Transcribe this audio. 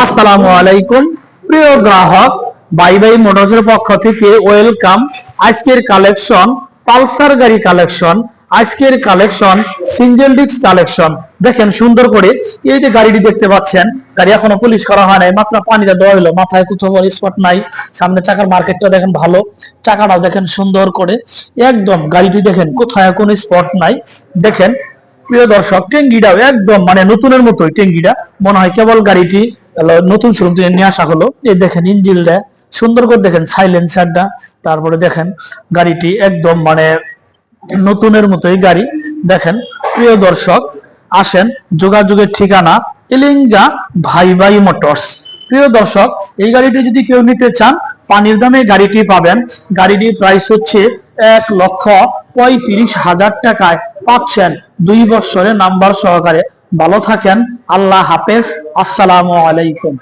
আসসালামু আলাইকুম প্রিয় গ্রাহক, বাই বাই মোটরসের পক্ষ থেকে ওয়েলকাম। আজকের কালেকশন পালসার গাড়ি কালেকশন, আজকের কালেকশন সিঙ্গেল ডিস্ক কালেকশন। দেখেন সুন্দর করে এই যে গাড়িটি দেখতে পাচ্ছেন, গাড়ি এখনো পুলিশ করা হয় নাই, মাত্র পানিটা দেওয়া হলো, মাথায় কোথাও স্পট নাই। সামনে চাকার মার্কেটটা দেখেন ভালো, চাকাটাও দেখেন সুন্দর করে, একদম গাড়িটি দেখেন কোথায় কোনো স্পট নাই। দেখেন প্রিয় দর্শক, টেঙ্গিটাও একদম মানে নতুনের মতোই, টেঙ্গিটা মনে হয় কেবল গাড়িটি নতুন শোরুম থেকে নিয়ে আসা হলো। এই দেখেন ইঞ্জিনটা সুন্দর করে দেখেন, সাইলেন্সারটা, তারপরে দেখেন গাড়িটি একদম মানে নতুনের মতোই গাড়ি। দেখেন প্রিয় দর্শক, আসেন, যোগাযোগের ঠিকানা এলিঙ্গা ভাই ভাই মোটরস। প্রিয় দর্শক, এই গাড়িটি যদি কেউ নিতে চান, পানির দামে গাড়িটি পাবেন। গাড়িটির প্রাইস হচ্ছে 1,35,000 টাকায় পাচ্ছেন 2 বছরের নাম্বার সহকারে। ভালো থাকেন, আল্লাহ হাফেজ, আসসালামু আলাইকুম।